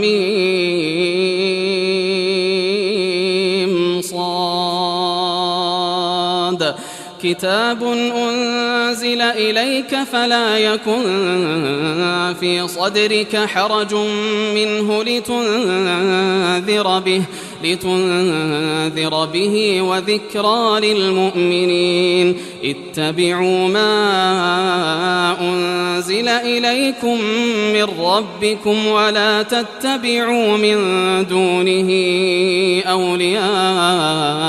ميم صاد كتاب أنزل إليك فلا يكن في صدرك حرج منه لتنذر به وذكرى للمؤمنين اتبعوا ما أنزل إليكم من ربكم ولا تتبعوا من دونه أولياء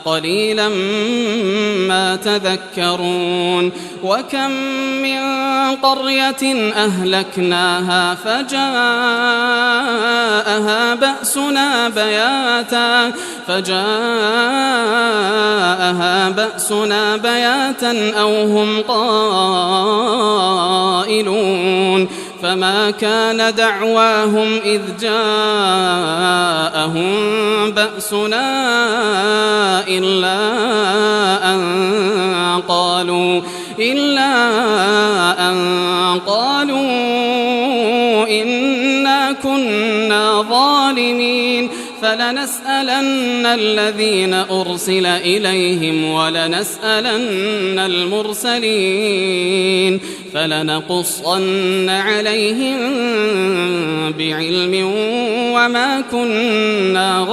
قليلا ما تذكرون وكم من قرية أهلكناها فجاءها بأسنا بياتا أو هم قائلون فما كان دعواهم إذ جاءهم بأسنا إلا أن قالوا إنا كنا ظالمين فلنسألن الذين أرسل إليهم ولنسألن المرسلين فلنقصن عليهم بعلم وما كنا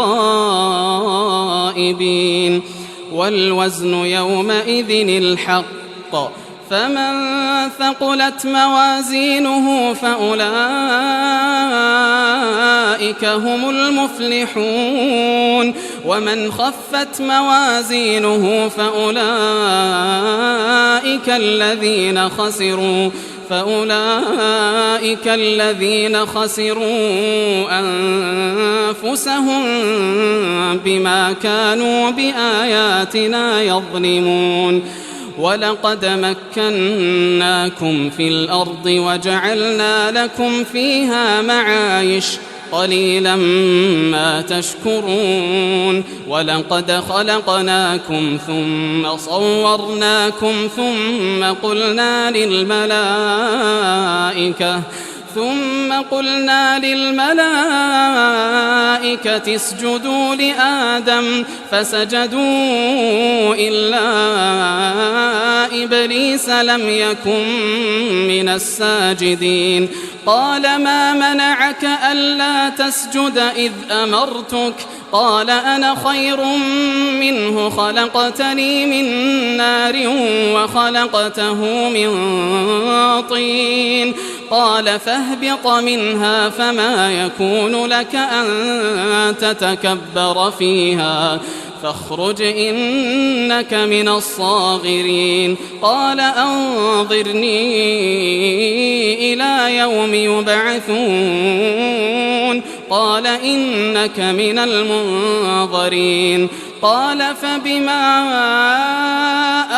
غائبين والوزن يومئذ الحق فمن ثقلت موازينه فأولئك هم المفلحون ومن خفت موازينه فأولئك الذين خسروا أنفسهم بما كانوا بآياتنا يظلمون ولقد مكناكم في الأرض وجعلنا لكم فيها معايش قليلا ما تشكرون ثم خلقناكم ثم صورناكم ثم قلنا للملائكة اسجدوا لآدم فسجدوا إلا إبليس لم يكن من الساجدين قال ما منعك ألا تسجد إذ أمرتك قال أنا خير منه خلقتني من نار وخلقته من طين قال فاهبط منها فما يكون لك أن تتكبر فيها فاخرج إنك من الصاغرين قال أنظرني إلى يوم يبعثون قال إنك من المنظرين قال فبما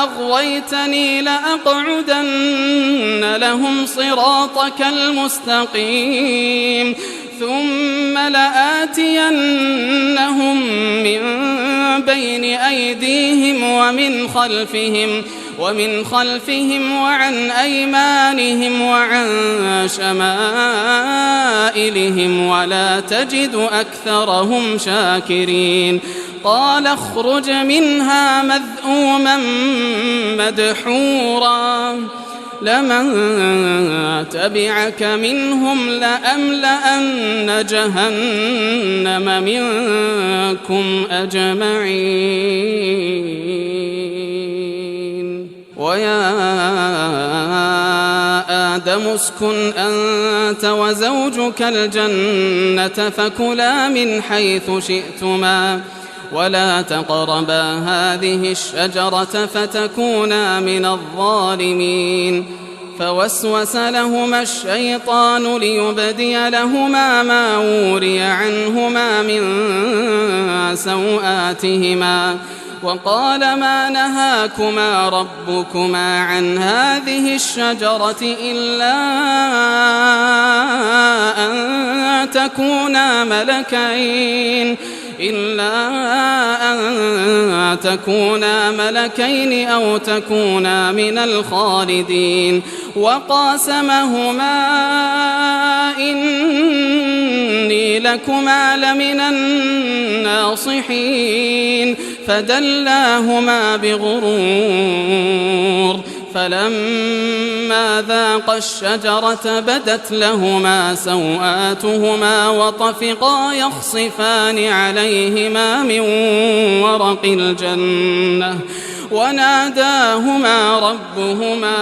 أغويتني لأقعدن لهم صراطك المستقيم ثم لآتينهم من بين أيديهم ومن خلفهم وعن أيمانهم وعن شمائلهم ولا تجد أكثرهم شاكرين قال اخرج منها مذءوما مدحورا لمن تبعك منهم لأملأن جهنم منكم أجمعين ويا آدم اسكن أنت وزوجك الجنة فكلا من حيث شئتما ولا تقربا هذه الشجرة فتكونا من الظالمين فوسوس لهما الشيطان ليبدي لهما ما وري عنهما من سوآتهما وقال ما نهاكما ربكما عن هذه الشجرة إلا أن تكونا ملكين تكونا ملكين أو تكونا من الخالدين وقاسمهما إني لكما لمن الناصحين فدلاهما بغرور فلما ذاقا الشجرة بدت لهما سوآتهما وطفقا يخصفان عليهما من ورق الجنة وناداهما ربهما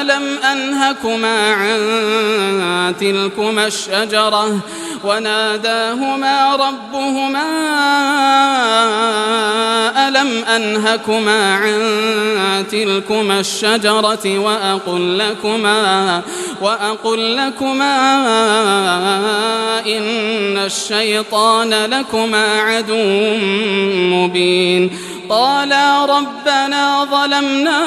ألم أنهكما عن تلكما الشجرة وأقل لكما إن الشيطان لكما عدو مبين قالا ربنا ظلمنا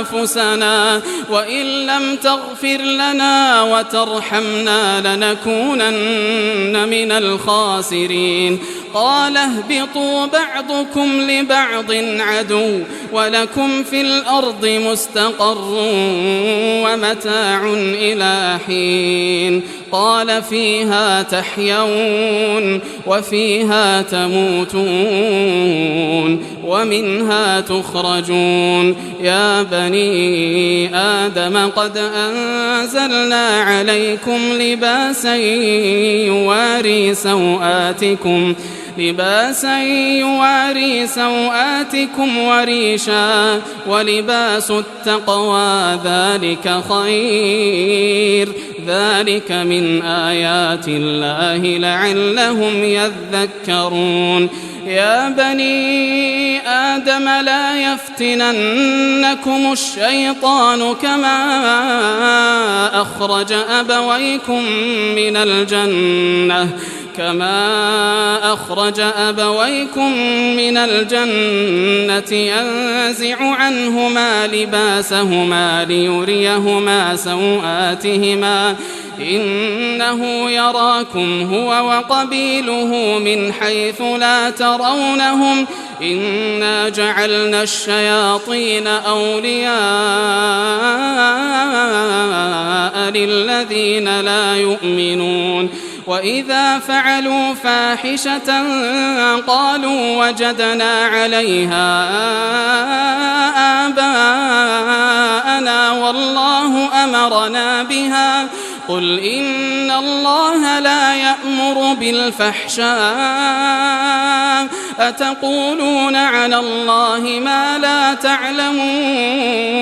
أنفسنا وإن لم تغفر لنا وترحمنا لنكونن من الخاسرين قال اهبطوا بعضكم لبعض عدو ولكم في الأرض مستقر ومتاع إلى حين قال فيها تحيون وفيها تموتون ومنها تخرجون يا بني آدم قد أنزلنا عليكم لباسا يواري سوآتكم وريشا ولباس التقوى ذلك خير ذلك من آيات الله لعلهم يذكرون يا بني آدم لا يفتننكم الشيطان كما أخرج أبويكم من الجنة ينزع عنهما لباسهما ليريهما سوآتهما إنه يراكم هو وقبيله من حيث لا ترونهم إنا جعلنا الشياطين أولياء للذين لا يؤمنون وإذا فعلوا فاحشة قالوا وجدنا عليها آباءنا والله أمرنا بها قل إن الله لا يأمر بالفحشاء أتقولون على الله ما لا تعلمون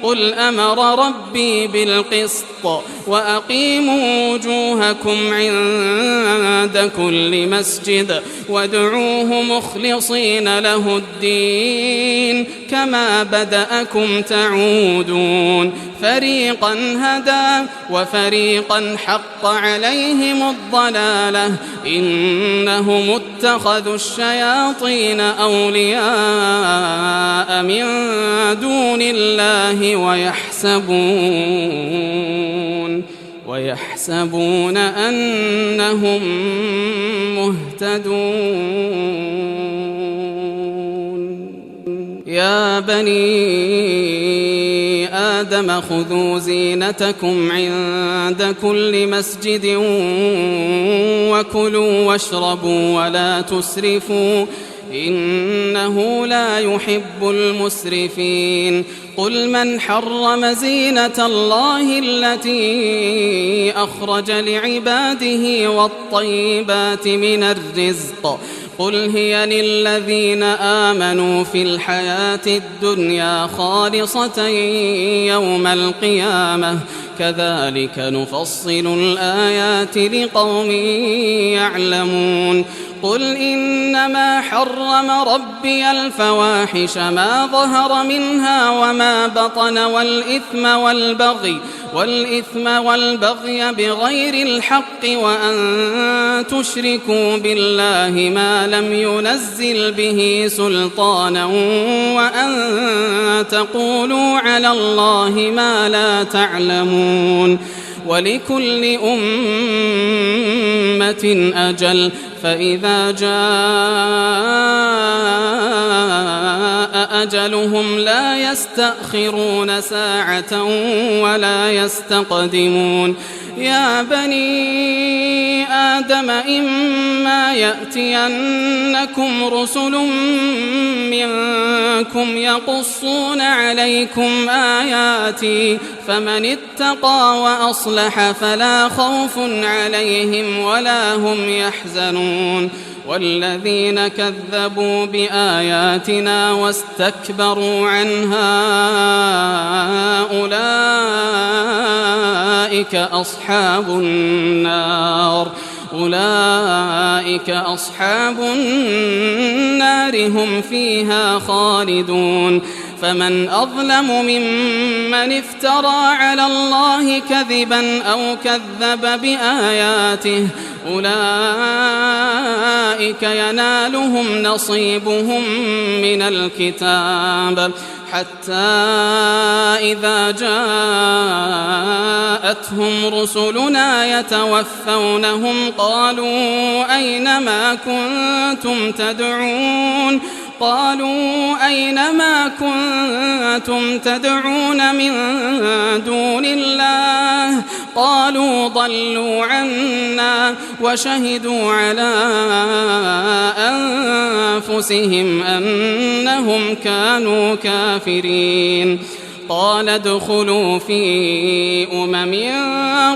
قل أمر ربي بالقسط وأقيموا وجوهكم عند كل مسجد وادعوه مخلصين له الدين كما بدأكم تعودون فريقا هدى وفريقا حق عليهم الضلالة إنهم اتخذوا الشياطين أولياء من دون الله ويحسبون أنهم مهتدون يا بني آدم خذوا زينتكم عند كل مسجد وكلوا واشربوا ولا تسرفوا إنه لا يحب المسرفين قل من حرم زينة الله التي أخرج لعباده والطيبات من الرزق قل هي للذين آمنوا في الحياة الدنيا خالصة يوم القيامة كذلك نفصل الآيات لقوم يعلمون قل إنما حرم ربي الفواحش ما ظهر منها وما بطن والإثم والبغي بغير الحق وأن تشركوا بالله ما لم ينزل به سلطانا وأن تقولوا على الله ما لا تعلمون ولكل أمة أجل فإذا جاء أجلهم لا يستأخرون ساعة ولا يستقدمون يا بني آدم إما يأتينكم رسل منكم يقصون عليكم آياتي فمن اتقى وأصلح فلا خوف عليهم ولا هم يحزنون والذين كذبوا بآياتنا واستكبروا عنها أولئك أصحاب النار هم فيها خالدون فمن أظلم ممن افترى على الله كذبا أو كذب بآياته أولئك ينالهم نصيبهم من الكتاب حتى إذا جاءتهم رسلنا يتوفونهم قالوا أين ما كنتم تدعون من دون الله قالوا ضلوا عنا وشهدوا على أنفسهم أنهم كانوا كافرين قال ادخلوا في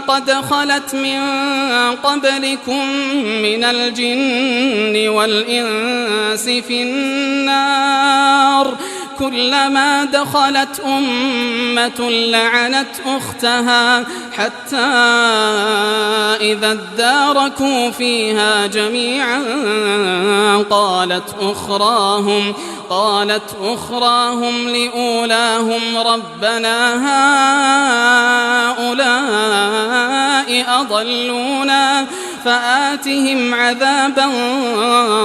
قد خلت من قبلكم من الجن والإنس في النار كلما دخلت أمة لعنت أختها حتى إذا اداركوا فيها جميعا قالت أخراهم لأولاهم ربنا هؤلاء أضلونا فآتهم عذابا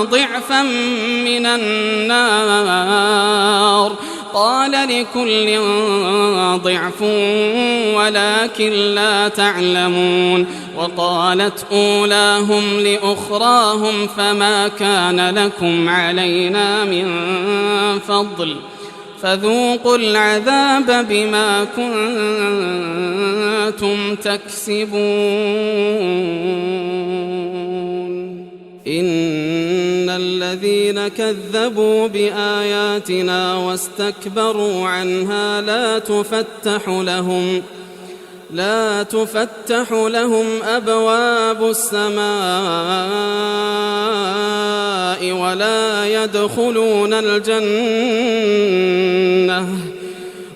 ضعفا من النار قال لكل ضعف ولكن لا تعلمون وقالت أولاهم لأخراهم فما كان لكم علينا من فضل فذوقوا العذاب بما كنتم تكسبون إن الذين كذبوا بآياتنا واستكبروا عنها لا تفتح لهم أبواب السماء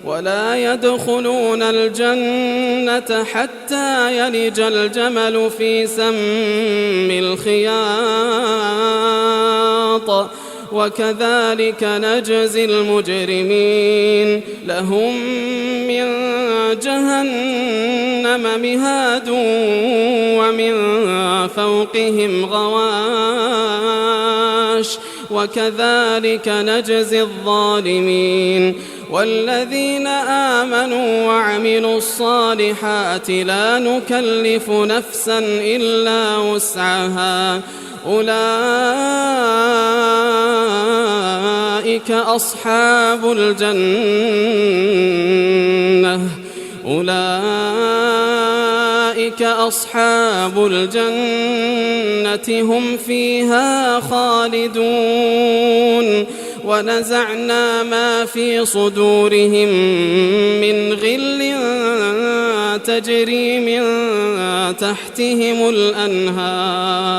ولا يدخلون الجنة حتى يلج الجمل في سم الخياط وكذلك نجزي المجرمين لهم من جهنم مهاد ومن فوقهم غواش وكذلك نجزي الظالمين والذين آمنوا وعملوا الصالحات لا نكلف نفسا إلا وسعها أولئك أصحاب الجنة هم فيها خالدون ونزعنا ما في صدورهم من غل تجري من تحتهم الأنهار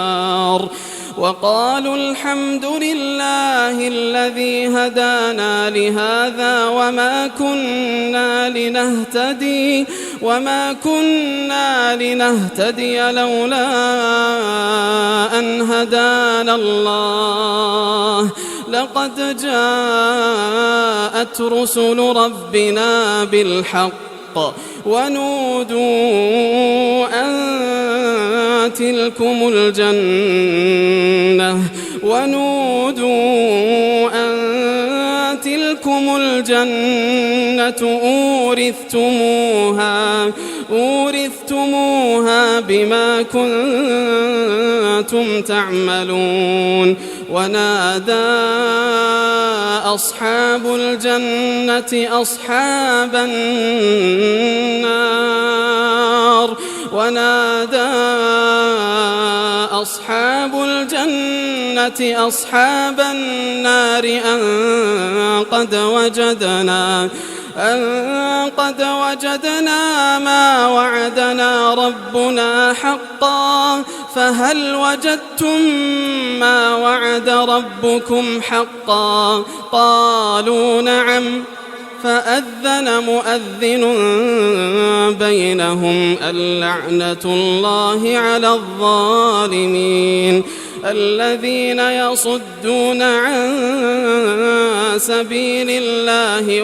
وقالوا الحمد لله الذي هدانا لهذا وما كنا لنهتدي لولا أن هدانا الله لقد جاءت رسل ربنا بالحق ونودوا أن تلكم الجنة أورثتموها أورثتموها بما كنتم تعملون. ونادى أصحاب الجنة أصحاب النار أن قد وجدنا ما وعدنا ربنا حقا فهل وجدتم ما وعد ربكم حقا؟ قالوا نعم. فأذن مؤذن بينهم اللعنة الله على الظالمين. الذين يصدون عن سبيل الله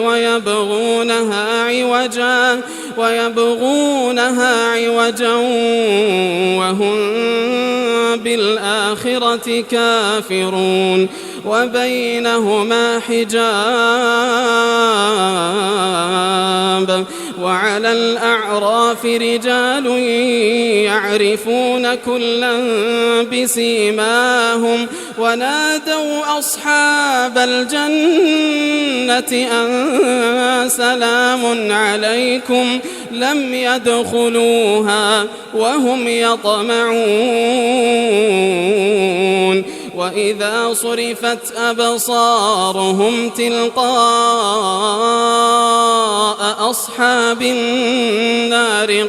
ويبغونها عوجا وهم بالآخرة كافرون. وبينهما حجاب. وعلى الأعراف رجال يعرفون كلا بسيماهم ونادوا أصحاب الجنة أن سلام عليكم لم يدخلوها وهم يطمعون. وإذا صرفت أبصارهم تلقاء أصحاب النار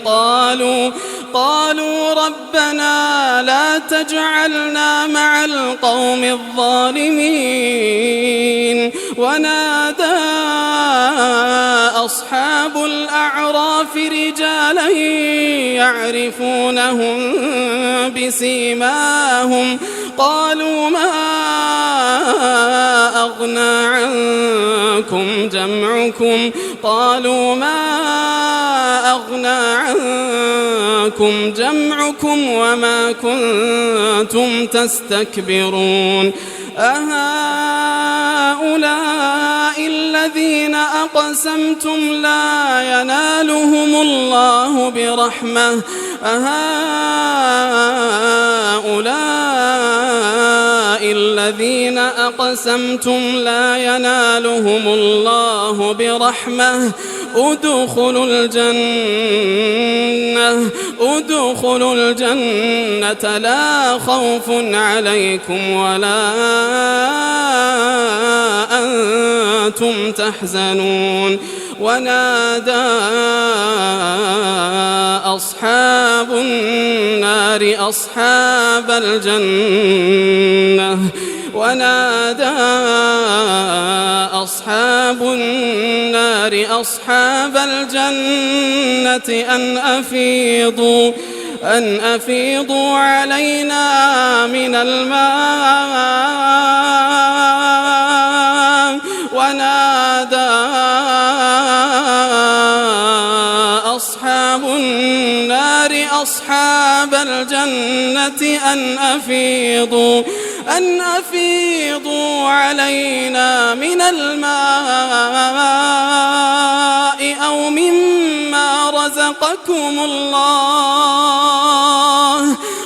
قالوا ربنا لا تجعلنا مع القوم الظالمين. ونادى أصحاب الأعراف رجالا يعرفونهم بسيماهم قالوا ما أغنى عنكم جمعكم وما كنتم تستكبرون. أهؤلاء الذين أقسمتم لا ينالهم الله برحمة ادخلوا الجنة لا خوف عليكم ولا أنتم تحزنون. ونادى أصحاب النار أصحاب الجنة أن أفيضوا علينا من الماء. ونادى أصحاب النار أصحاب الجنة أن أفيضوا علينا من الماء أو مما رزقكم الله.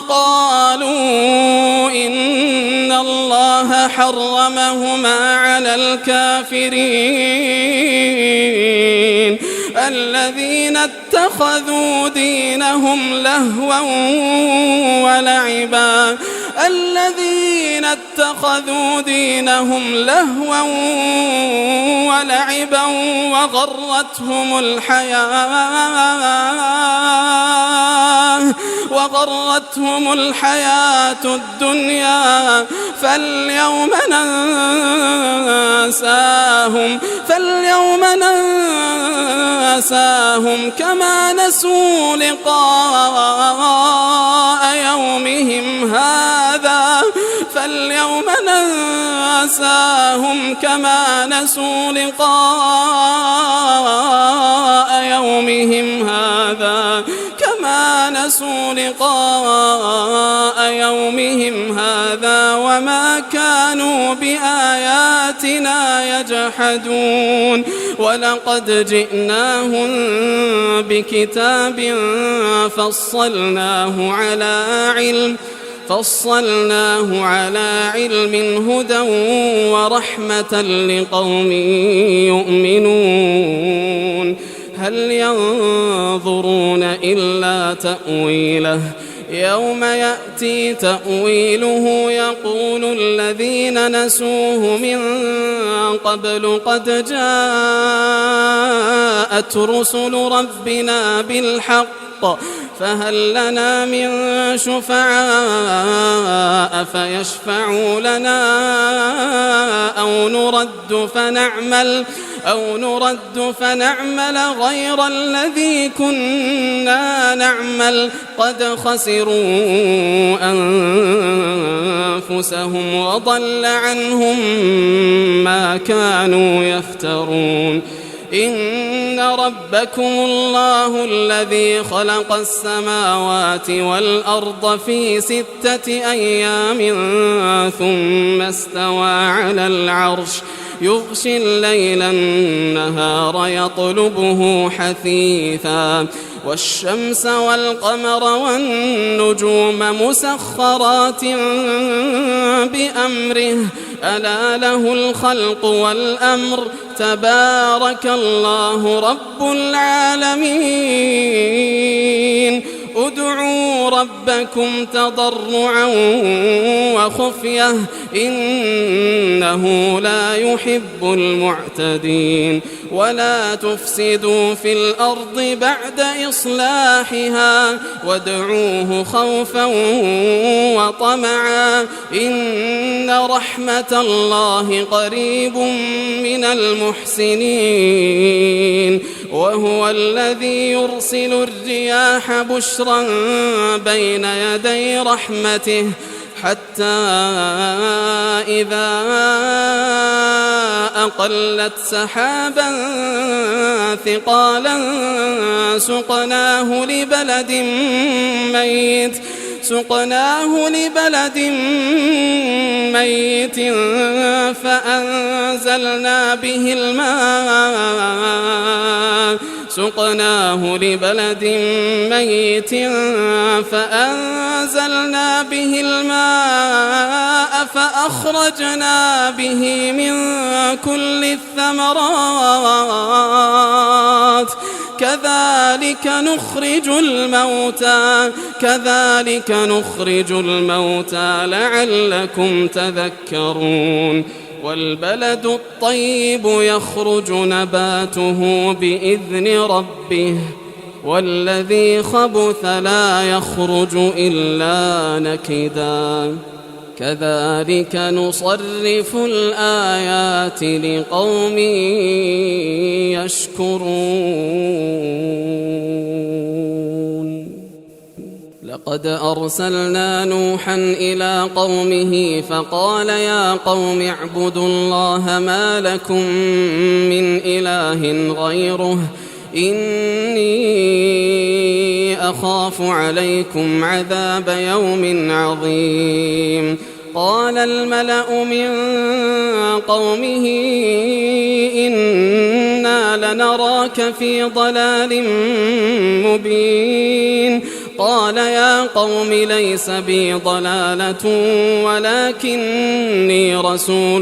قالوا إن الله حرمهما على الكافرين. الذين اتخذوا دينهم لهوا ولعبا وغرتهم الحياة الدنيا فاليوم ننساهم كما نسوا لقاء يومهم هذا كما نسوا لقاء يومهم هذا وما كانوا بآياتنا يجحدون ولقد جئناهم بكتاب فصلناه على علم هدى ورحمة لقوم يؤمنون هل ينظرون إلا تأويله يوم يأتي تأويله يقول الذين نسوه من قبل قد جاءت رسل ربنا بالحق فهل لنا من شفعاء فيشفعوا لنا أو نرد فنعمل غير الذي كنا نعمل قد خسروا أنفسهم وضل عنهم ما كانوا يفترون إن ربكم الله الذي خلق السماوات والأرض في 6 أيام ثم استوى على العرش يغشي الليل النهار يطلبه حثيثا والشمس والقمر والنجوم مسخرات بأمره ألا له الخلق والأمر تبارك الله رب العالمين ادعوا ربكم تضرعا وخفية إنه لا يحب المعتدين ولا تفسدوا في الأرض بعد إصلاحها وادعوه خوفا وطمعا إن رحمة الله قريب من المحسنين وهو الذي يرسل الرياح بشرا بين يدي رحمته حتى إذا أقلت سحابا ثقالا سقناه لبلد ميت فأنزلنا به الماء فأخرجنا به من كل الثمرات كذلك نخرج الموتى لعلكم تذكرون والبلد الطيب يخرج نباته بإذن ربه والذي خبث لا يخرج إلا نكدا كذلك نصرف الآيات لقوم يشكرون لقد أرسلنا نوحا إلى قومه فقال يا قوم اعبدوا الله ما لكم من إله غيره إني أخاف عليكم عذاب يوم عظيم قال الملأ من قومه إنا لنراك في ضلال مبين قال يا قوم ليس بي ضلالة ولكني رسول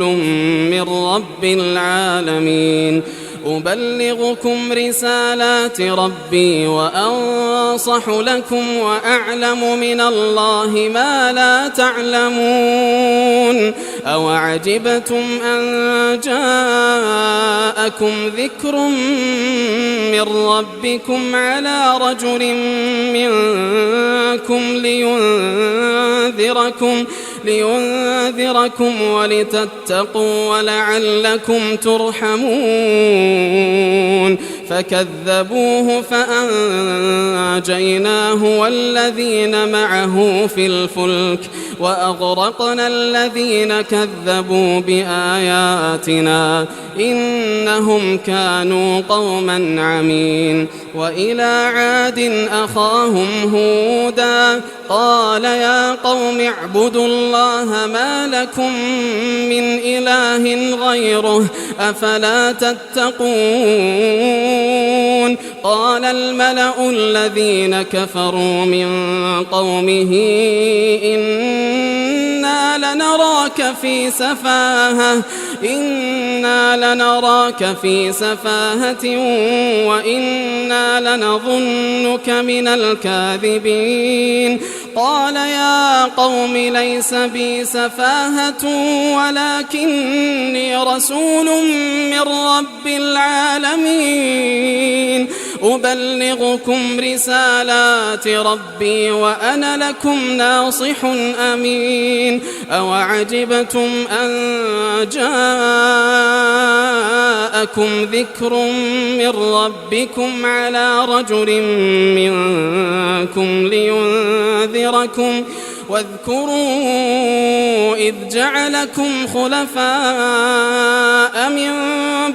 من رب العالمين أبلغكم رسالات ربي وأنصح لكم وأعلم من الله ما لا تعلمون أوعجبتم أن جاءكم ذكر من ربكم على رجل منكم لينذركم ولتتقوا ولعلكم ترحمون فكذبوه فأنجيناه والذين معه في الفلك وأغرقنا الذين كذبوا بآياتنا إنهم كانوا قوما عمين. وإلى عاد أخاهم هودا قال يا قوم اعبدوا الله ما لكم من إله غيره أفلا تتقون. قال الملأ الذين كفروا من قومه إنا لنراك في سفاهة وإنا لنظنك من الكاذبين. قال يا قوم ليس بي سفاهة ولكني رسول من رب العالمين أبلغكم رسالات ربي وأنا لكم ناصح أمين. أوعجبتم أن جاءكم ذكر من ربكم على رجل منكم لينذركم واذكروا إذ جعلكم خلفاء من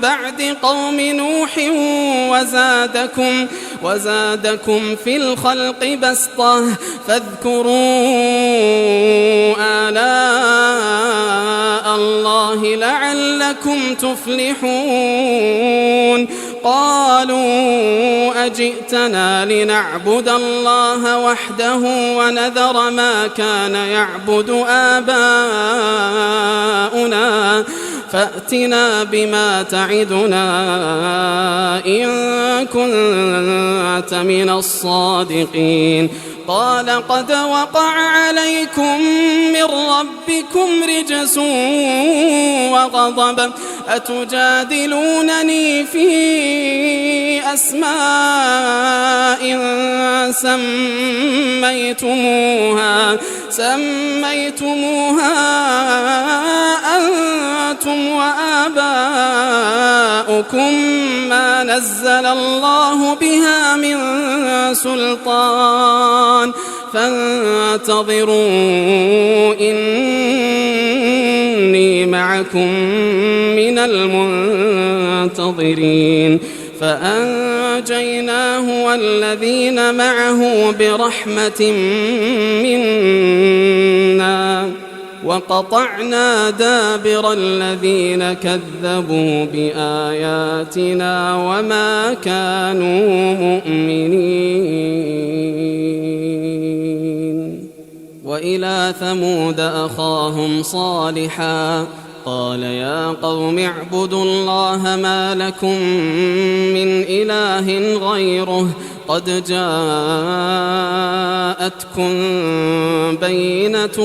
بعد قوم نوح وزادكم في الخلق بسطة فاذكروا آلاء الله لعلكم تفلحون. قالوا أجئتنا لنعبد الله وحده ونذر ما كان يعبد آباؤنا فأتنا بما تعدنا إن كنت من الصادقين. قال قد وقع عليكم من ربكم رجس وغضب أتجادلونني في أسماء سميتموها أنتم وآباؤكم ما نزل الله بها من سلطان فانتظروا إني معكم من المنتظرين. فأنجيناه والذين معه برحمة منا وقطعنا دابر الذين كذبوا بآياتنا وما كانوا مؤمنين. وإلى ثمود أخاهم صالحا قال يا قوم اعبدوا الله ما لكم من إله غيره قد جاءتكم بينة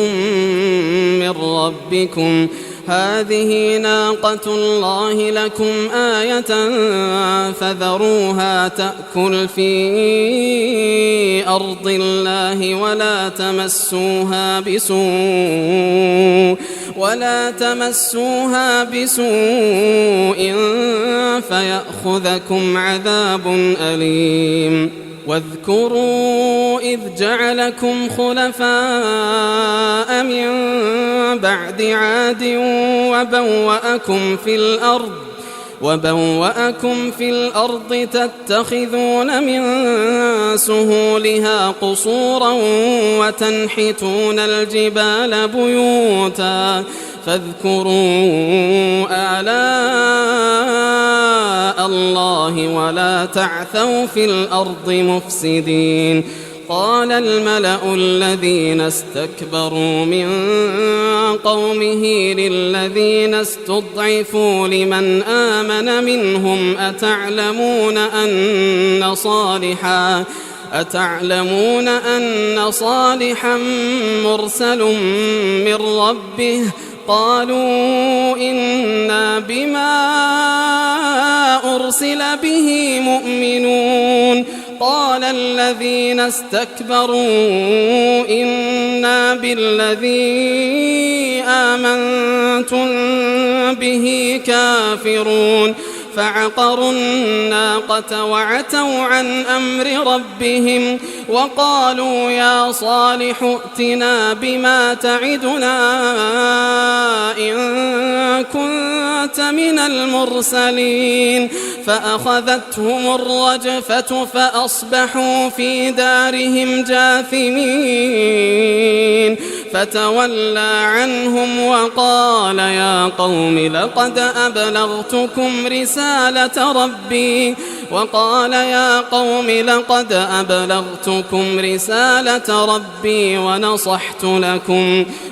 من ربكم هذه ناقة الله لكم آية فذروها تأكل في أرض الله ولا تمسوها بسوء فيأخذكم عذاب أليم. واذكروا إذ جعلكم خلفاء من بعد عاد وبوأكم في الأرض تتخذون من سهولها قصورا وتنحتون الجبال بيوتا فاذكروا آلاء الله ولا تعثوا في الأرض مفسدين. قال الملأ الذين استكبروا من قومه للذين استضعفوا لمن آمن منهم أتعلمون أن صالحا مرسل من ربه قالوا إنا بما أرسل به مؤمنون. قال الذين استكبروا إنا بالذي آمنتم به كافرون فعقروا الناقة وعتوا عن أمر ربهم وقالوا يا صالح ائتنا بما تعدنا إن كنت من المرسلين فأخذتهم الرجفة فأصبحوا في دارهم جاثمين فتولى عنهم وقال يا قوم لقد أبلغتكم رسالة ربي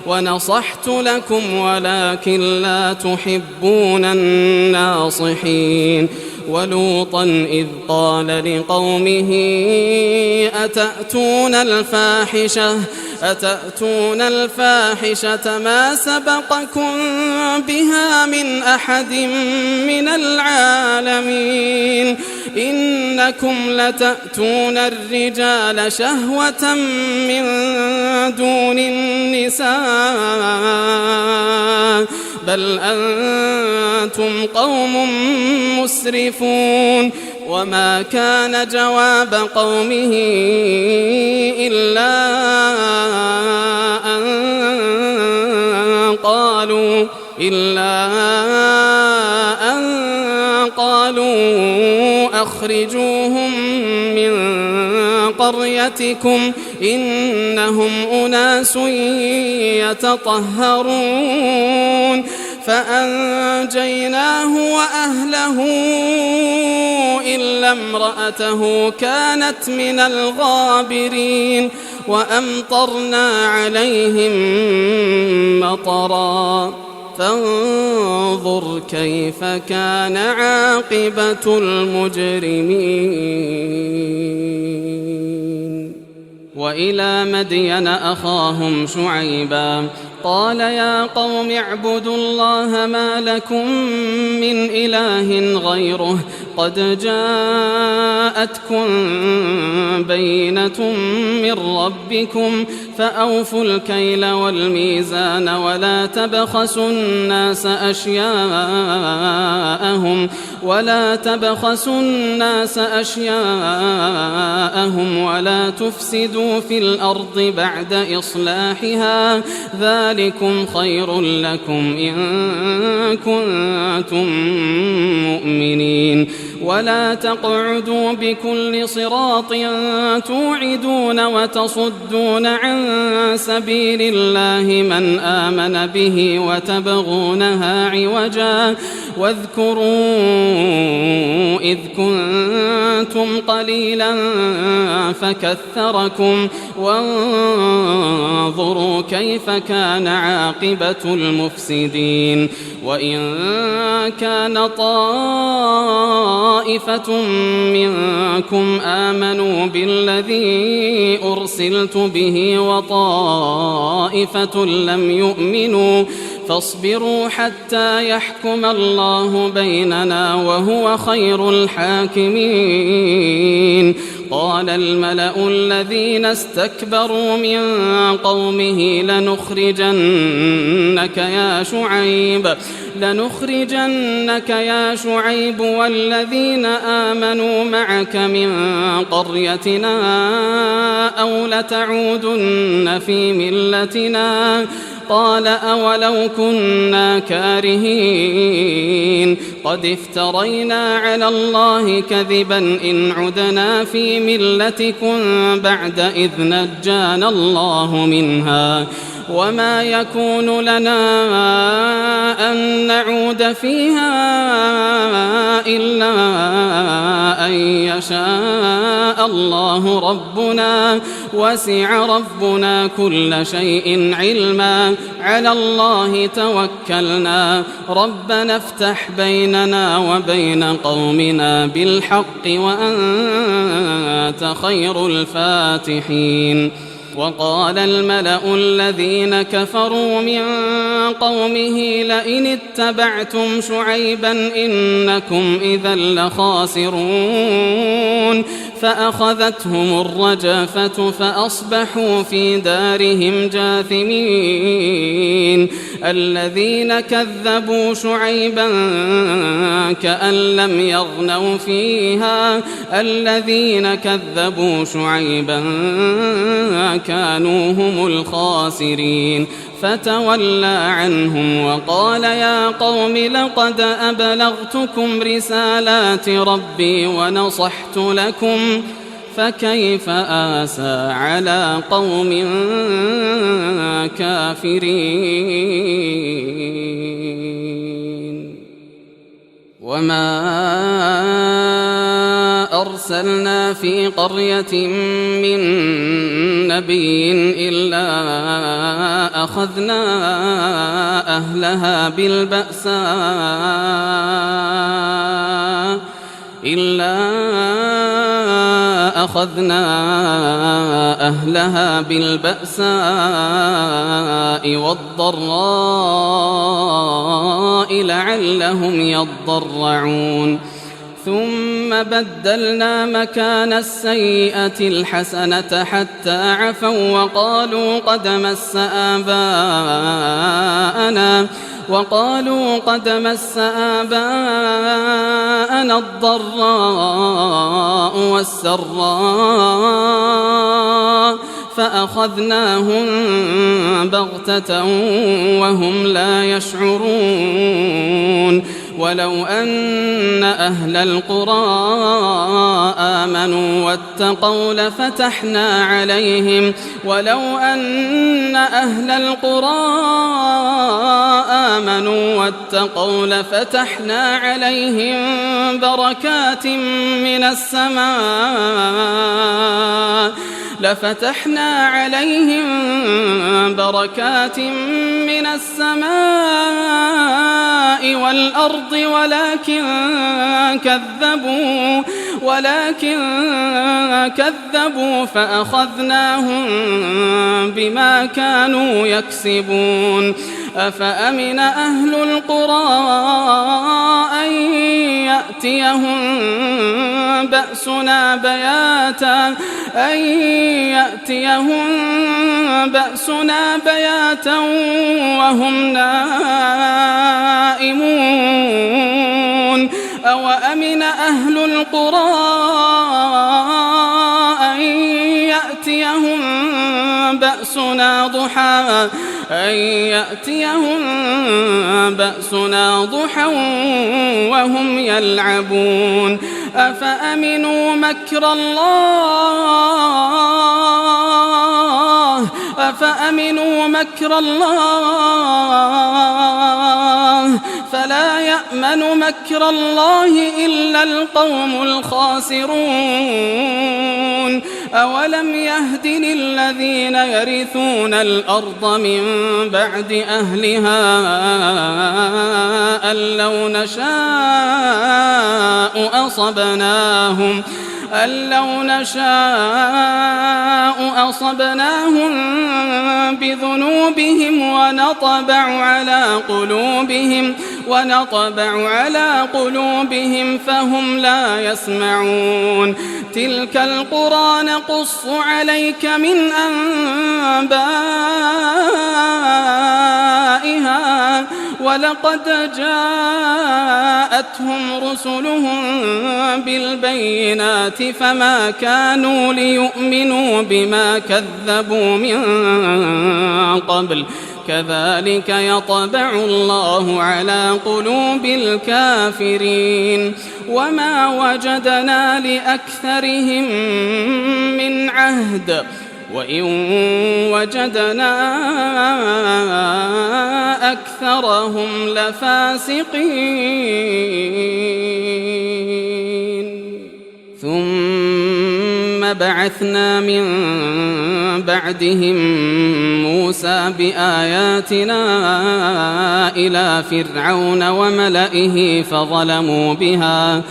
ونصحت لكم ولكن لا تحبون الناصحين ولوطا إذ قال لقومه أتأتون الفاحشة ما سبقكم بها من أحد من العالمين إنكم لتأتون الرجال شهوة من دون النساء بل أنتم قوم مسرفون وما كان جواب قومه إلا أن قالوا أخرجوهم من قريتكم إنهم أناس يتطهرون فأنجيناه وأهله إلا امرأته كانت من الغابرين وأمطرنا عليهم مطرا فانظر كيف كان عاقبة المجرمين وإلى مدين أخاهم شعيبا قال يا قوم اعبدوا الله ما لكم من إله غيره قد جاءتكم بينة من ربكم فأوفوا الكيل والميزان ولا تبخسوا الناس أشياءهم ولا تفسدوا في الأرض بعد إصلاحها ذلكم خير لكم إن كنتم مؤمنين ولا تقعدوا بكل صراط توعدون وتصدون عن سبيل الله من آمن به وتبغونها عوجا واذكروا إذ كنتم قليلا فكثركم وانظروا كيف كان عاقبة المفسدين وإن كان طائفة منكم آمنوا بالذي أرسلت به وطائفة لم يؤمنوا فاصبروا حتى يحكم الله بيننا وهو خير الحاكمين قال الملأ الذين استكبروا من قومه لنخرجنك يا شعيب والذين آمنوا معك من قريتنا أو لتعودن في ملتنا قال أولو كنا كارهين قد افترينا على الله كذبا إن عدنا في ملتكم بعد إذ نجانا الله منها وما يكون لنا أن نعود فيها إلا أن يشاء الله ربنا وسع ربنا كل شيء علما على الله توكلنا ربنا افتح بيننا وبين قومنا بالحق وأنت خير الفاتحين وقال الملأ الذين كفروا من قومه لئن اتبعتم شعيبا إنكم إذا لخاسرون فأخذتهم الرجفة فأصبحوا في دارهم جاثمين الذين كذبوا شعيبا كأن لم يغنوا فيها الذين كذبوا شعيبا كانوا هم الخاسرين فتولى عنهم وقال يا قوم لقد أبلغتكم رسالات ربي ونصحت لكم فكيف آسى على قوم كافرين وما أرسلنا في قرية من نبي إلا أخذنا أهلها بالبأساء والضراء لعلهم يضرعون ثم بدلنا مكان السيئة الحسنة حتى عفوا وقالوا قد مس آباءنا الضراء والسراء فأخذناهم بغتة وهم لا يشعرون ولو أن أهل القرى آمنوا واتقوا لفتحنا عليهم بركات من السماء والأرض ولكن كذبوا فأخذناهم بما كانوا يكسبون أفأمن أهل القرى أن يأتيهم بأسنا بياتا وهم نائمون أوأمن أهل القرى أن يأتيهم بأسنا ضحى وهم يلعبون أفأمنوا مكر الله فلا يأمن مكر الله إلا القوم الخاسرون أولم يهد للذين يرثون الأرض من بعد أهلها أن لو نشاء أصبناهم بذنوبهم ونطبع على قلوبهم فهم لا يسمعون تلك القرى نقص عليك من أنبائها ولقد جاءتهم رسلهم بالبينات فما كانوا ليؤمنوا بما كذبوا من قبل كذلك يطبع الله على قلوب الكافرين وما وجدنا لأكثرهم من عهد وإن وجدنا أكثرهم لفاسقين ثم بعثنا من بعدهم موسى بآياتنا إلى فرعون وملئه فظلموا بها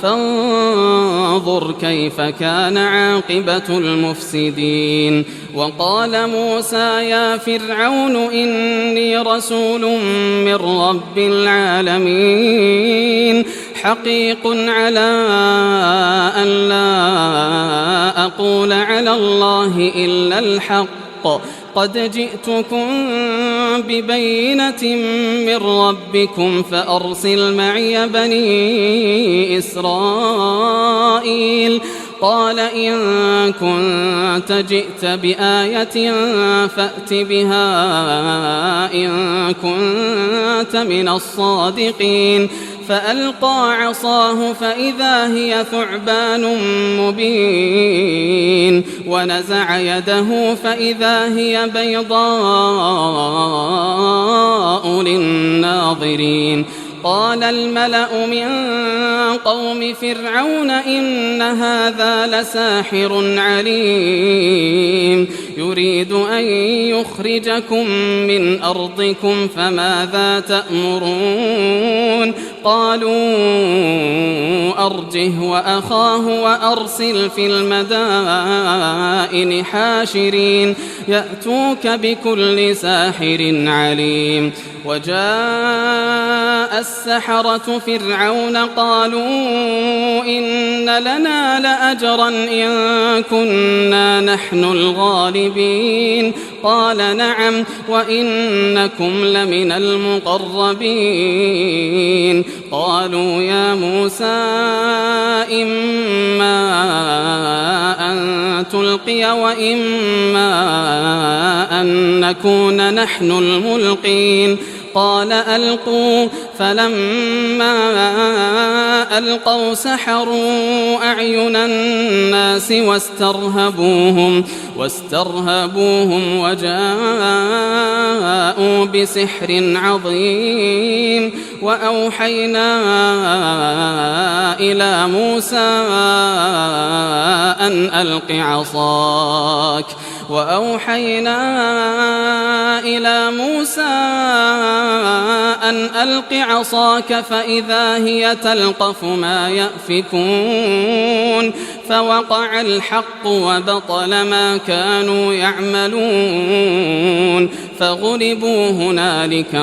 فانظر كيف كان عاقبة المفسدين وقال موسى يا فرعون إني رسول من رب العالمين حقيق على أن لا أقول على الله إلا الحق. قد جئتكم ببينة من ربكم فأرسل معي بني إسرائيل. قال إن كنت جئت بآية فأت بها إن كنت من الصادقين. فألقى عصاه فإذا هي ثعبان مبين ونزع يده فإذا هي بيضاء للناظرين. قال الملأ من قوم فرعون إن هذا لساحر عليم يريد أن يخرجكم من أرضكم فماذا تأمرون. قالوا أرجه وأخاه وأرسل في المدائن حاشرين يأتوك بكل ساحر عليم. وجاء السحرة فرعون قالوا إن لنا لأجرا إن كنا نحن الغالبين. قال نعم وإنكم لمن المقربين. قالوا يا موسى إما أن تلقي وإما أن نكون نحن الملقين. قال ألقوا. فلما ألقوا سحروا أعين الناس واسترهبوهم وجاءوا بسحر عظيم. وأوحينا إلى موسى أن ألق عصاك فإذا هي تلقف ما يأفكون. فوقع الحق وبطل ما كانوا يعملون. فغلبوا هنالك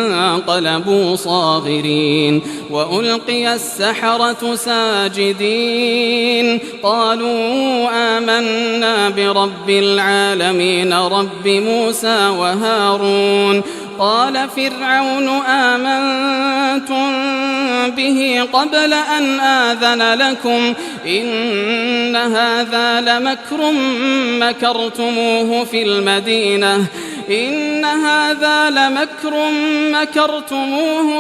وانقلبوا صاغرين. وألقي السحرة ساجدين قالوا آمنا برب العالمين رب موسى وهارون. قال فرعون آمنتم به قبل أن آذن لكم إن هذا لمكر مكرتموه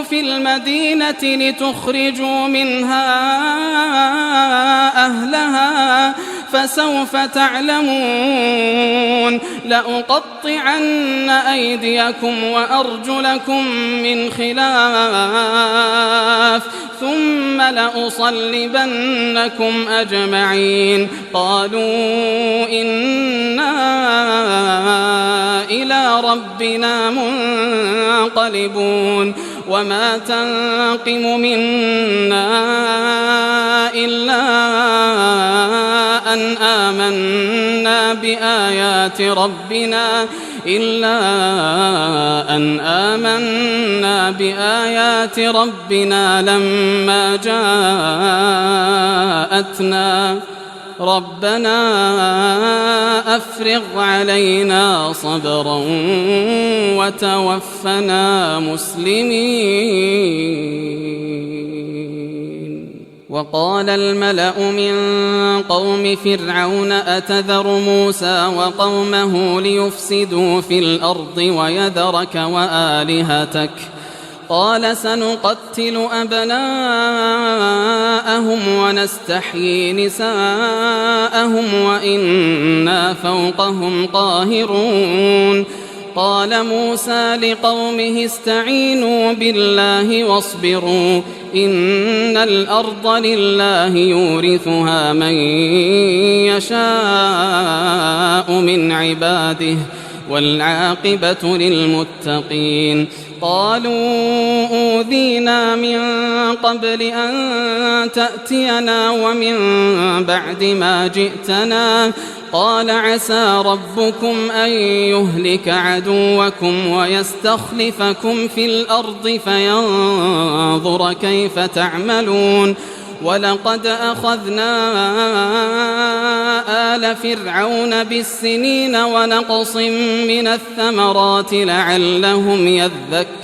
في المدينة لتخرجوا منها أهلها فسوف تعلمون. لأقطعن أيديكم وأرجلكم من خلاف ثم لأصلبنكم أجمعين. قالوا إنا إلى ربنا منقلبون. وما تنقم منا إلا أن آمنا بآيات ربنا لما جاءتنا. ربنا أفرغ علينا صبرا وتوفنا مسلمين. وقال الملأ من قوم فرعون أتذر موسى وقومه ليفسدوا في الأرض ويذرك وآلهتك. قال سنقتل أبناءهم ونستحيي نساءهم وإنا فوقهم قاهرون. قال موسى لقومه استعينوا بالله واصبروا إن الأرض لله يورثها من يشاء من عباده والعاقبة للمتقين. قالوا أوذينا من قبل أن تأتينا ومن بعد ما جئتنا قال عسى ربكم أن يهلك عدوكم ويستخلفكم في الأرض فينظر كيف تعملون. ولقد أخذنا آل فرعون بالسنين ونقص من الثمرات لعلهم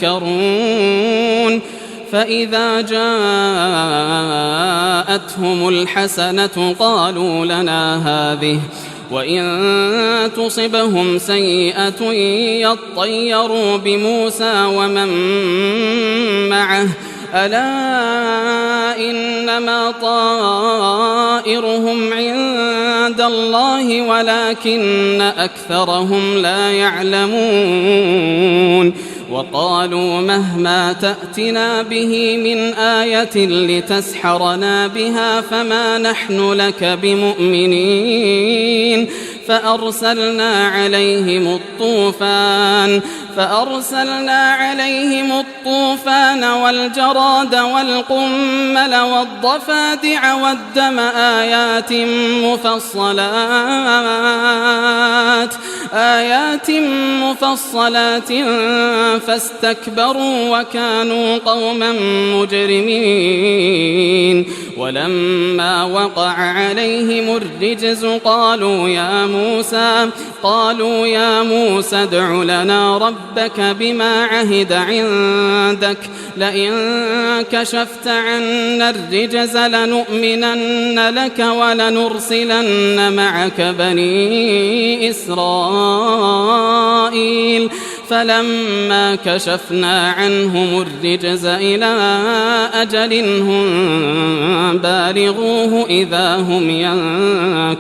يذكرون. فإذا جاءتهم الحسنة قالوا لنا هذه وإن تصبهم سيئة يطيروا بموسى ومن معه ألا إنما طائرهم عند الله ولكن أكثرهم لا يعلمون. وقالوا مهما تأتنا به من آية لتسحرنا بها فما نحن لك بمؤمنين. فأرسلنا عليهم الطوفان والجراد والقمل والضفادع والدم آيات مفصلات فاستكبروا وكانوا قوما مجرمين. ولما وقع عليهم الرجز قالوا يا موسى ادع لنا ربك بما عهد عندك لئن كشفت عنا الرجز لنؤمنن لك ولنرسلن معك بني إسرائيل. فلما كشفنا عنهم الرجز إلى أجل هم بالغوه إذا هم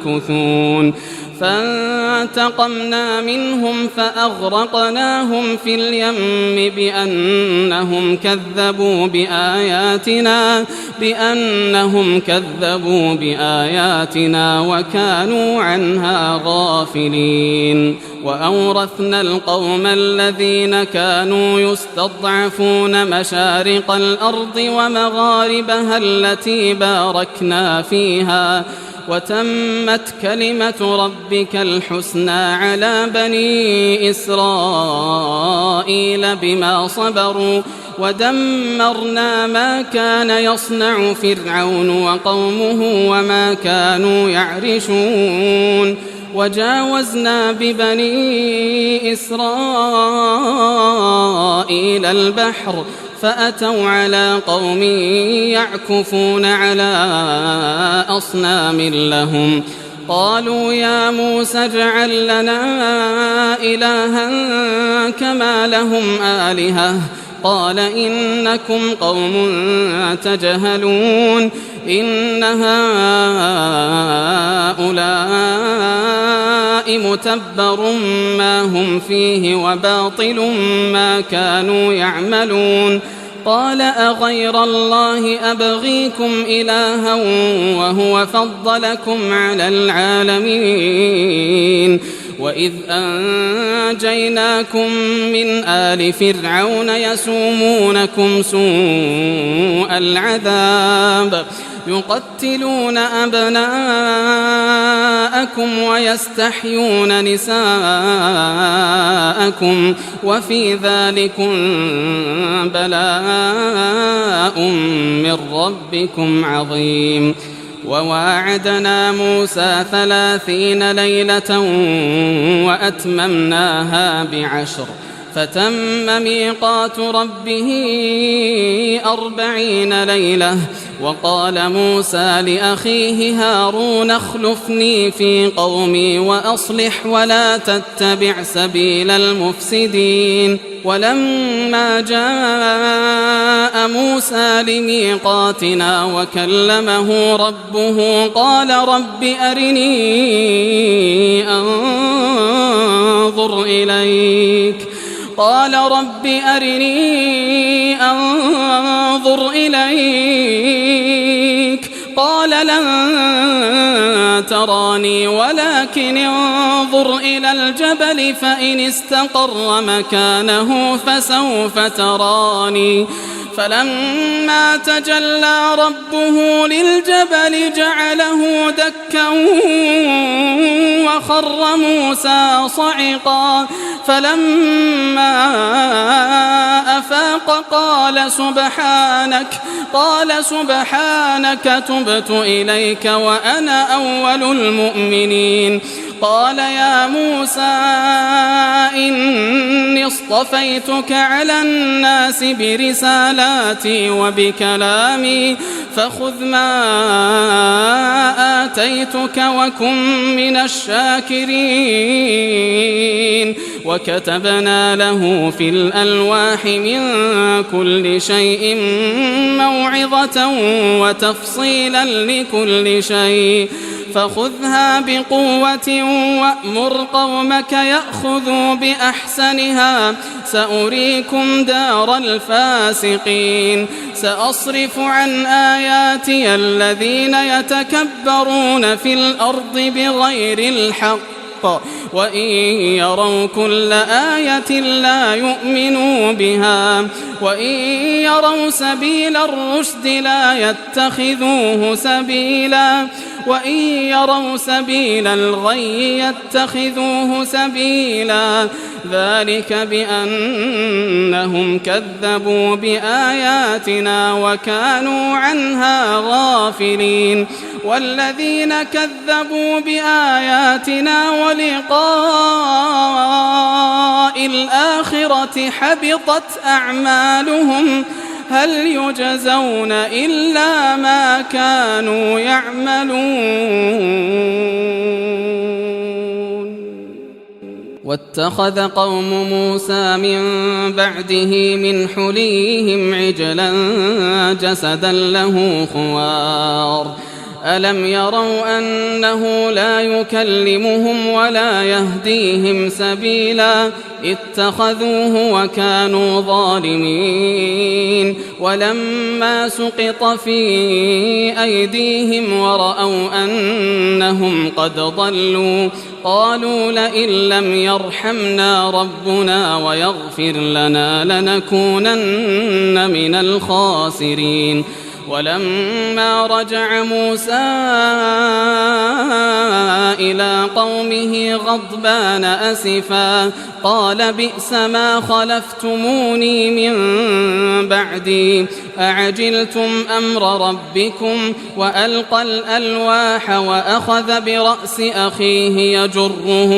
ينكثون. فانتقمنا منهم فأغرقناهم في اليم بأنهم كذبوا بآياتنا وكانوا عنها غافلين. وأورثنا القوم الذين كانوا يستضعفون مشارق الأرض ومغاربها التي باركنا فيها وتمت كلمة ربك الحسنى على بني إسرائيل بما صبروا ودمرنا ما كان يصنع فرعون وقومه وما كانوا يعرشون. وجاوزنا ببني إسرائيل البحر فأتوا على قوم يعكفون على أصنام لهم قالوا يا موسى اجعل لنا إلها كما لهم آلهة قال إنكم قوم تجهلون. إن هؤلاء متبر ما هم فيه وباطل ما كانوا يعملون. قال أغير الله أبغيكم إلها وهو فضلكم على العالمين. وإذ أنجيناكم من آل فرعون يسومونكم سوء العذاب يقتلون أبناءكم ويستحيون نساءكم وفي ذلكم بلاء من ربكم عظيم. وواعدنا موسى 30 ليلة وأتممناها ب10 فتم ميقات ربه 40 ليلة. وقال موسى لأخيه هارون اخلفني في قومي وأصلح ولا تتبع سبيل المفسدين. ولما جاء موسى لميقاتنا وكلمه ربه قال رب أرني أنظر إليك قال لن تراني ولكن انظر إلى الجبل فإن استقر مكانه فسوف تراني فلما تجلى ربه للجبل جعله دكا وخر موسى صعقا فلما أفاق قال سبحانك تبت إليك وأنا أول المؤمنين قال يا موسى إني اصطفيتك على الناس برسالاتي وبكلامي فخذ ما آتيتك وكن من الشاكرين وكتبنا له في الألواح من كل شيء موعظة وتفصيلا لكل شيء فخذها بقوة وأمر قومك يأخذوا بأحسنها سأريكم دار الفاسقين سأصرف عن آياتي الذين يتكبرون في الأرض بغير الحق وإن يروا كل آية لا يؤمنوا بها وإن يروا سبيل الرشد لا يتخذوه سبيلا وإن يروا سبيل الغي يتخذوه سبيلا ذلك بأنهم كذبوا بآياتنا وكانوا عنها غافلين والذين كذبوا بآياتنا ولقاء الآخرة حبطت أعمالهم هل يجزون إلا ما كانوا يعملون واتخذ قوم موسى من بعده من حليهم عجلا جسدا له خوار ألم يروا أنه لا يكلمهم ولا يهديهم سبيلا اتخذوه وكانوا ظالمين ولما سقط في أيديهم ورأوا أنهم قد ضلوا قالوا لئن لم يرحمنا ربنا ويغفر لنا لنكونن من الخاسرين ولما رجع موسى إلى قومه غضبان أسفا قال بئس ما خلفتموني من بعدي أعجلتم أمر ربكم وألقى الألواح وأخذ برأس أخيه يجره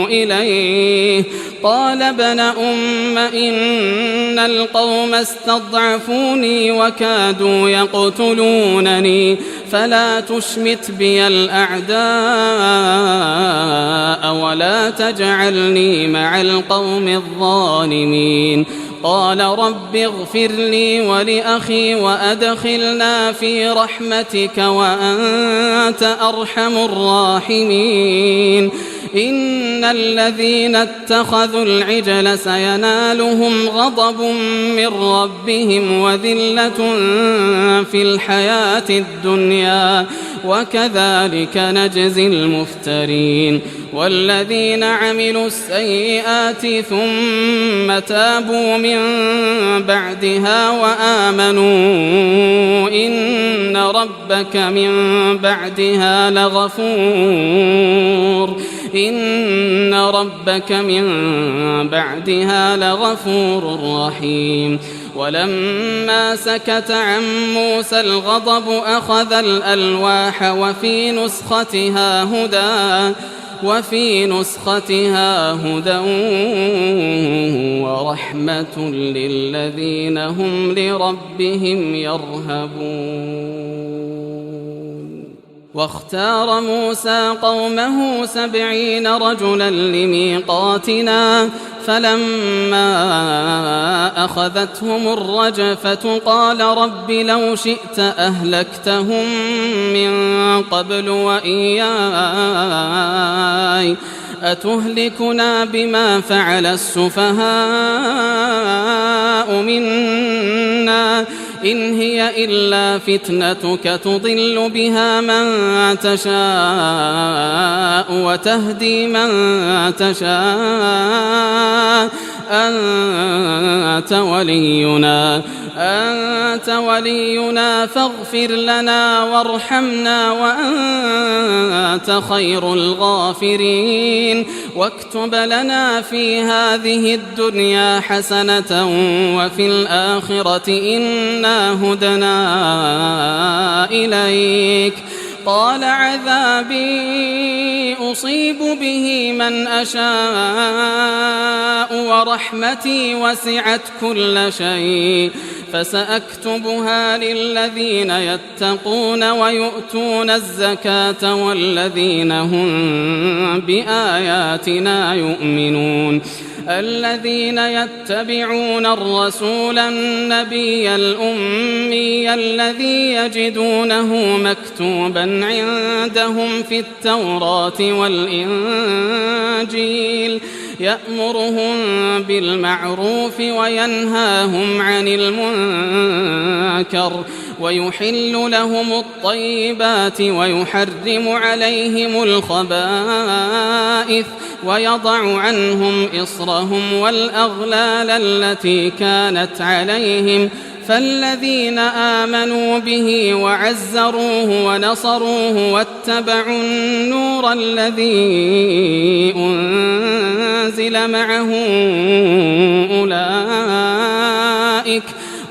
إليه قال ابن أم إن القوم استضعفوني وكادوا يقتلونني فلا تشمت بي الأعداء ولا تجعلني مع القوم الظالمين قال رب اغفر لي ولأخي وأدخلنا في رحمتك وأنت أرحم الراحمين إن الذين اتخذوا العجل سينالهم غضب من ربهم وذلة في الحياة الدنيا وكذلك نجزي المفترين والذين عملوا السيئات ثم تابوا من بعدها وآمنوا إن ربك من بعدها لغفور رحيم ولما سكت عن موسى الغضب أخذ الألواح وفي نسختها هدى ورحمة للذين هم لربهم يرهبون واختار موسى قومه 70 رجلا لميقاتنا فلما أخذتهم الرجفة قال رب لو شئت أهلكتهم من قبل وإياي أتهلكنا بما فعل السفهاء منا إن هي إلا فتنتك تضل بها من تشاء وتهدي من تشاء أنت ولينا فاغفر لنا وارحمنا وأنت خير الغافرين واكتب لنا في هذه الدنيا حسنة وفي الآخرة إنا هدنا إليك قال عذابي أصيب به من أشاء ورحمتي وسعت كل شيء فسأكتبها للذين يتقون ويؤتون الزكاة والذين هم بآياتنا يؤمنون الذين يتبعون الرسول النبي الأمي الذي يجدونه مكتوبا عندهم في التوراة والإنجيل يأمرهم بالمعروف وينهاهم عن المنكر ويحل لهم الطيبات ويحرم عليهم الخبائث ويضع عنهم إصرهم والأغلال التي كانت عليهم فالذين آمنوا به وعزروه ونصروه واتبعوا النور الذي أنزل معه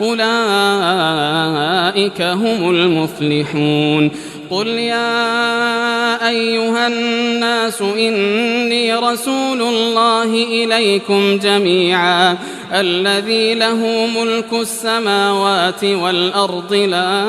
أولئك هم المفلحون قل يا أيها الناس إني رسول الله إليكم جميعا الذي له ملك السماوات والأرض لا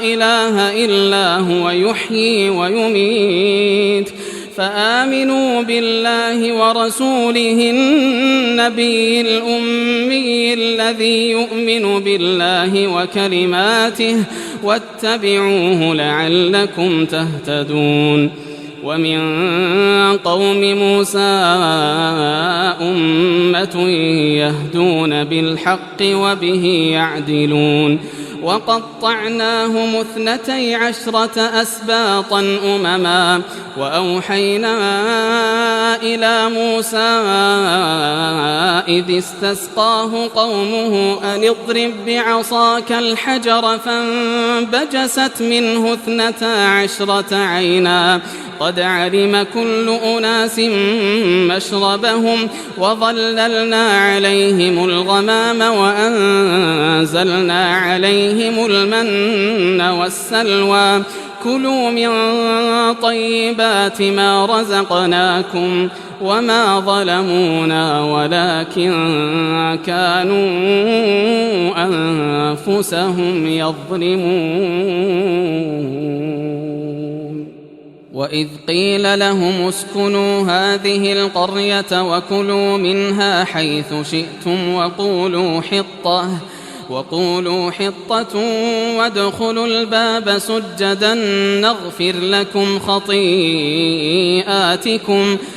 إله إلا هو يحيي ويميت فآمنوا بالله ورسوله النبي الأمي الذي يؤمن بالله وكلماته واتبعوه لعلكم تهتدون ومن قوم موسى أمة يهدون بالحق وبه يعدلون وقطعناهم 12 أسباطا أمما وأوحينا إلى موسى إذ استسقاه قومه أن اضرب بعصاك الحجر فانبجست منه 12 عينا قد علم كل أناس مشربهم وظللنا عليهم الغمام وأنزلنا عليهم المن والسلوى كلوا من طيبات ما رزقناكم وما ظلمونا ولكن كانوا أنفسهم يظلمون وإذ قيل لهم اسكنوا هذه القرية وكلوا منها حيث شئتم وقولوا حطة وادخلوا الباب سجدا نغفر لكم خطيئاتكم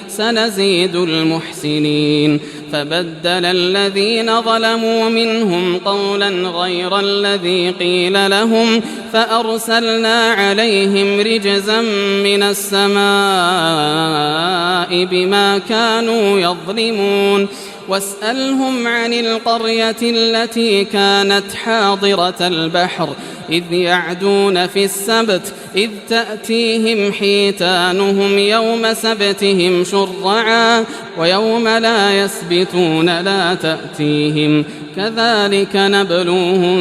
سنزيد المحسنين فبدل الذين ظلموا منهم قولا غير الذي قيل لهم فأرسلنا عليهم رجزا من السماء بما كانوا يظلمون واسألهم عن القرية التي كانت حاضرة البحر إذ يعدون في السبت إذ تأتيهم حيتانهم يوم سبتهم شرعا ويوم لا يسبتون لا تأتيهم كذلك نبلوهم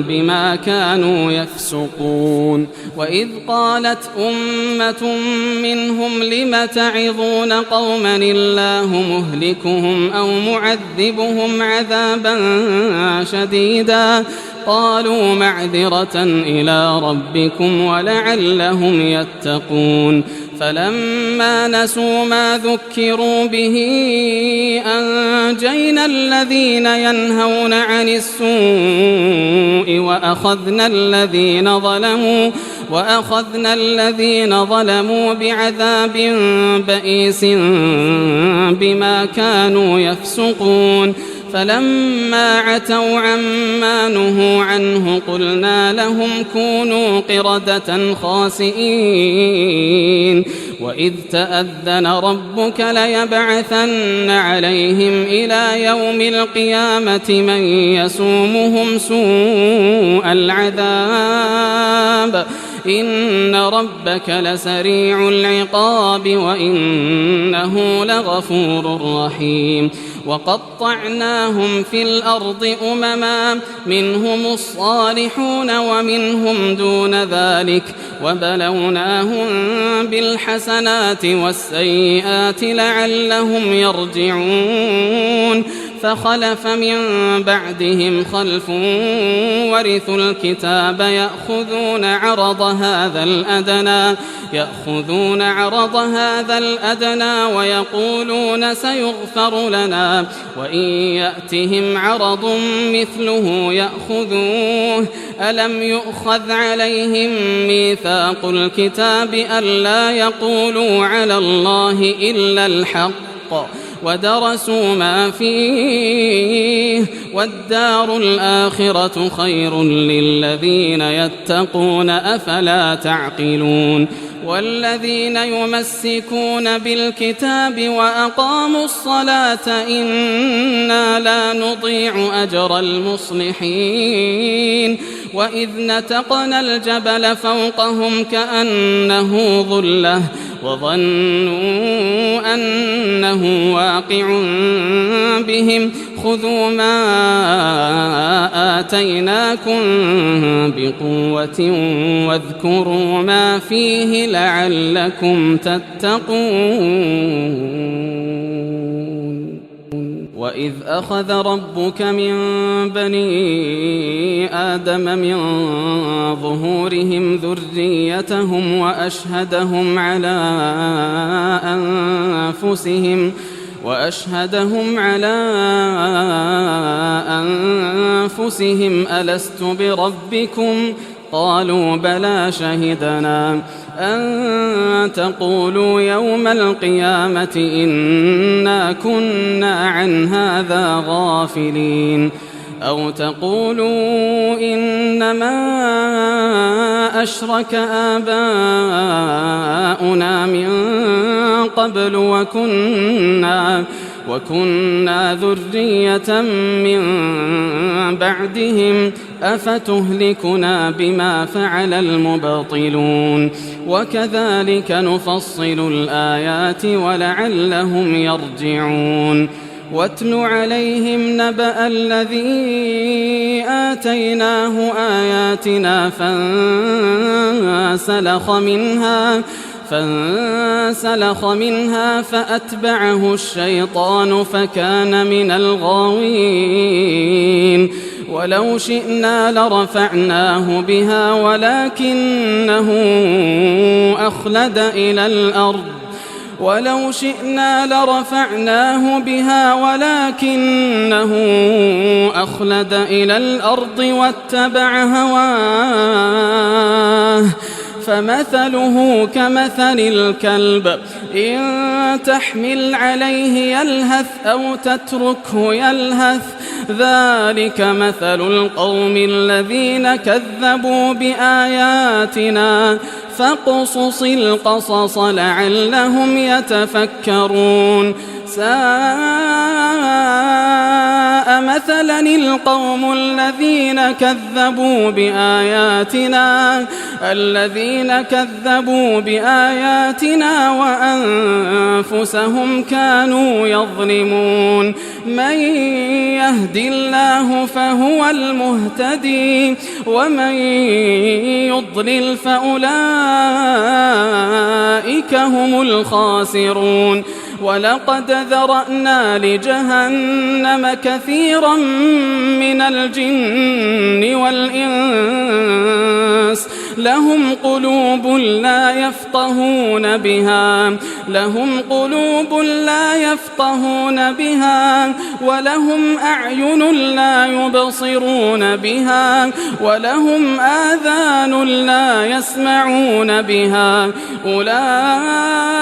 بما كانوا يفسقون وإذ قالت أمة منهم لم تعظون قوما الله مهلكهم أو معذبهم عذابا شديدا قالوا معذرة إلى ربكم ولعلهم يتقون فلما نسوا ما ذكروا به أنجينا الذين ينهون عن السوء وأخذنا الذين ظلموا بعذاب بئيس بما كانوا يفسقون فلما عتوا عما نهوا عنه قلنا لهم كونوا قردة خاسئين وإذ تأذن ربك ليبعثن عليهم إلى يوم القيامة من يسومهم سوء العذاب إن ربك لسريع العقاب وإنه لغفور رحيم وقطعناهم في الأرض أمما منهم الصالحون ومنهم دون ذلك وبلوناهم بالحسنات والسيئات لعلهم يرجعون فخلف من بعدهم خلف ورثوا الكتاب يأخذون عرض هذا الأدنى ويقولون سيغفر لنا وإن يأتهم عرض مثله يأخذوه ألم يؤخذ عليهم ميثاق الكتاب ألا يقولوا على الله إلا الحق ودرسوا ما فيه والدار الآخرة خير للذين يتقون أفلا تعقلون والذين يمسكون بالكتاب وأقاموا الصلاة إنا لا نضيع أجر المصلحين وإذ نتقنا الجبل فوقهم كأنه ظلة وظنوا أنه واقع بهم خذوا ما آتيناكم بقوة واذكروا ما فيه لعلكم تتقون وإذ أخذ ربك من بني آدم من ظهورهم ذريتهم وأشهدهم على أنفسهم ألست بربكم قالوا بلى شهدنا أن تقولوا يوم القيامة إنا كنا عن هذا غافلين أو تقولوا إنما أشرك آباؤنا من قبل وكنا ذرية من بعدهم أفتهلكنا بما فعل المبطلون وكذلك نفصل الآيات ولعلهم يرجعون واتل عليهم نبأ الذي آتيناه آياتنا فانسلخ منها فأتبعه الشيطان فكان من الغاوين ولو شئنا لرفعناه بها ولكنه أخلد إلى الأرض واتبع هواه فمثله كمثل الكلب إن تحمل عليه يلهث أو تتركه يلهث ذلك مثل القوم الذين كذبوا بآياتنا فاقصص القصص لعلهم يتفكرون ساء مثلا القوم الذين كذبوا بآياتنا وأنفسهم كانوا يظلمون من يهد الله فهو المهتدي ومن يضلل فأولئك هم الخاسرون ولقد ذرأنا لجهنم كثيرا من الجن والإنس لهم قلوب لا يفقهون بها ولهم أعين لا يبصرون بها ولهم آذان لا يسمعون بها أولئك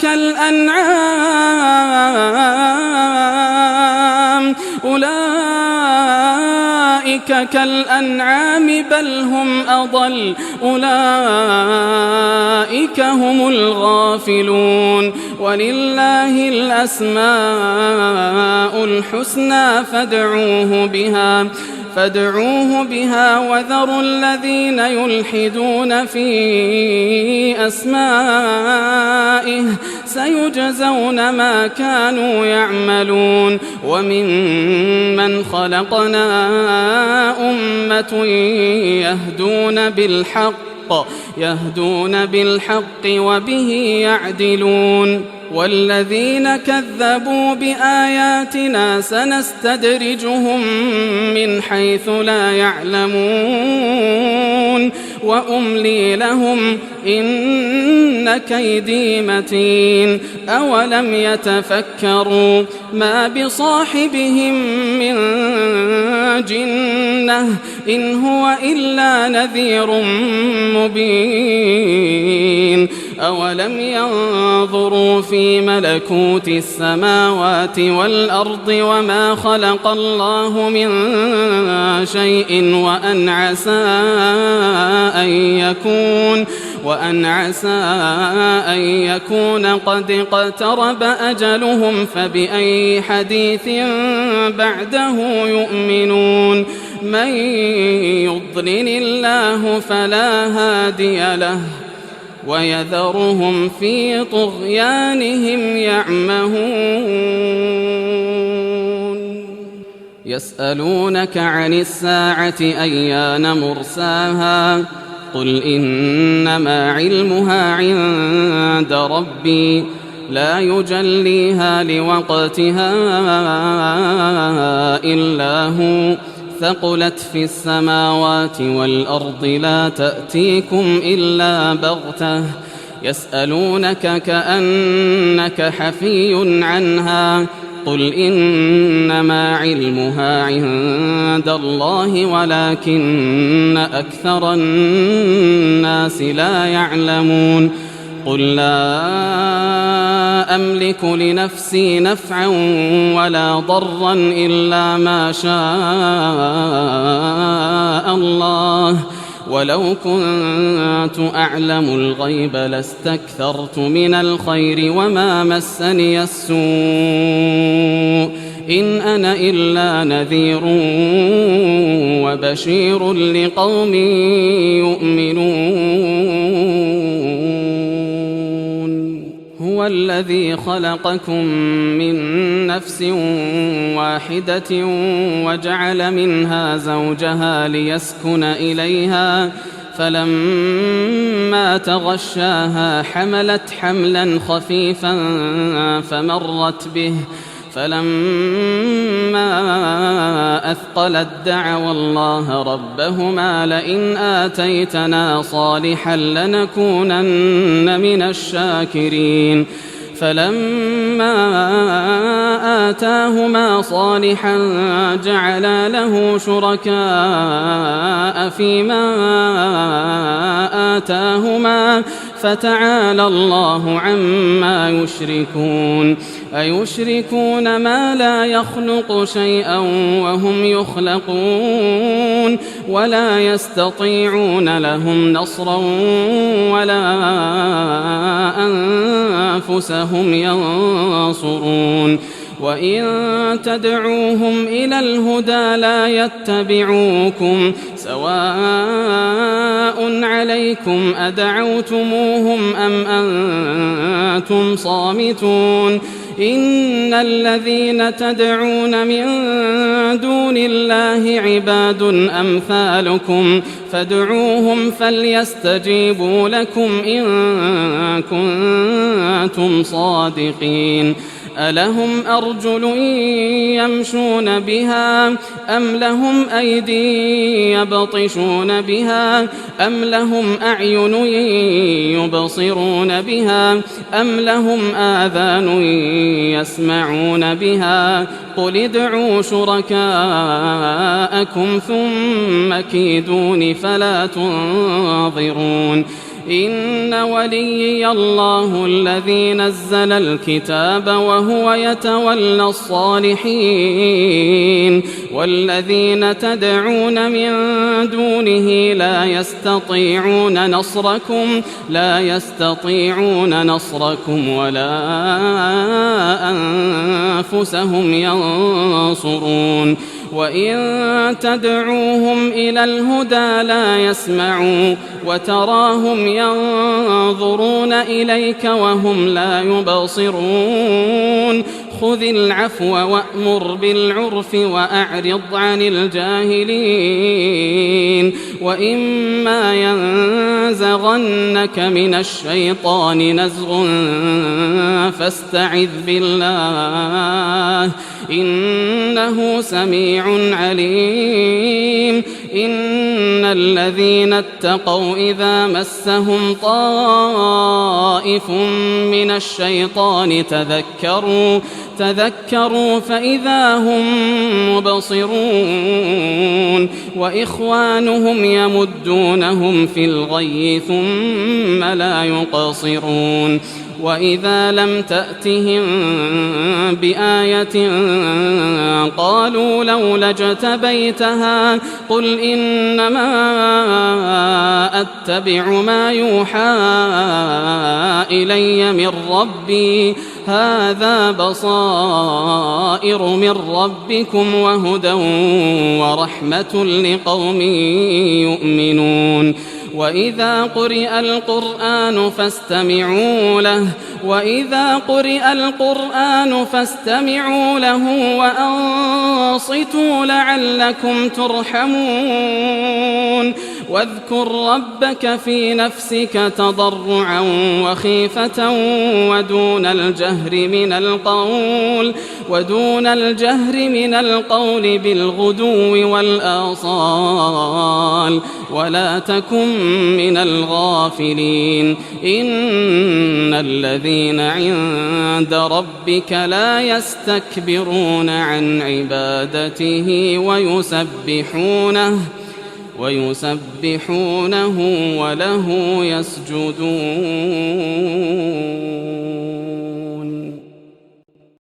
كالأنعام أولئك كالأنعام بل هم أضل أولئك هم الغافلون ولله الأسماء الحسنى فادعوه بها وذروا الذين يلحدون في أسمائه سيجزون ما كانوا يعملون وممن خلقنا أمة يهدون بالحق وبه يعدلون والذين كذبوا بآياتنا سنستدرجهم من حيث لا يعلمون وأملي لهم إن كيدي متين أولم يتفكروا ما بصاحبهم من جنة إن هو إلا نذير مبين أولم ينظروا في ملكوت السماوات والأرض وما خلق الله من شيء وأن عسى أن يكون قد اقترب أجلهم فبأي حديث بعده يؤمنون من يضلل الله فلا هادي له ويذرهم في طغيانهم يعمهون يسألونك عن الساعة أيان مرساها قل إنما علمها عند ربي لا يجليها لوقتها إلا هو ثقلت في السماوات والأرض لا تأتيكم إلا بغتة يسألونك كأنك حفي عنها قل إنما علمها عند الله ولكن أكثر الناس لا يعلمون قل لا أملك لنفسي نفعا ولا ضرا إلا ما شاء الله ولو كنت أعلم الغيب لاستكثرت من الخير وما مسني السوء إن أنا إلا نذير وبشير لقوم يؤمنون هو الذي خلقكم من نفس واحدة وجعل منها زوجها ليسكن إليها فلما تغشاها حملت حملا خفيفا فمرت به فلما أثقلت دعوا الله ربهما لئن آتيتنا صالحا لنكونن من الشاكرين فلما آتاهما صالحا جعلا له شركاء فيما آتاهما فتعالى الله عما يشركون أيشركون ما لا يخلق شيئا وهم يخلقون ولا يستطيعون لهم نصرا ولا أنفسهم ينصرون وإن تدعوهم إلى الهدى لا يتبعوكم سواء عليكم أدعوتموهم أم أنتم صامتون إن الذين تدعون من دون الله عباد أمثالكم فادعوهم فليستجيبوا لكم إن كنتم صادقين ألهم أرجل يمشون بها أم لهم أيدي يبطشون بها أم لهم أعين يبصرون بها أم لهم آذان يسمعون بها قل ادعوا شركاءكم ثم كيدون فلا تنظرون إن وليي الله الذي نزل الكتاب وهو يتولى الصالحين والذين تدعون من دونه لا يستطيعون نصركم ولا أنفسهم ينصرون وإن تدعوهم إلى الهدى لا يسمعوا وتراهم ينظرون إليك وهم لا يبصرون خذ العفو وأمر بالعرف وأعرض عن الجاهلين وإما ينزغنك من الشيطان نزغ فاستعذ بالله إنه سميع عليم إن الذين اتقوا إذا مسهم طائف من الشيطان تذكروا فإذا هم مبصرون وإخوانهم يمدونهم في الغي ثم لا يقصرون وإذا لم تأتهم بآية قالوا لولا اجتبيتها قل إنما أتبع ما يوحى إلي من ربي هذا بصائر من ربكم وهدى ورحمة لقوم يؤمنون وإذا قرئ القرآن فاستمعوا له وأنصتوا لعلكم ترحمون واذكر ربك في نفسك تضرعا وخيفة ودون الجهر من القول بالغدو والآصال ولا تكن من الغافلين إن الذين عند ربك لا يستكبرون عن عبادته ويسبحونه وله يسجدون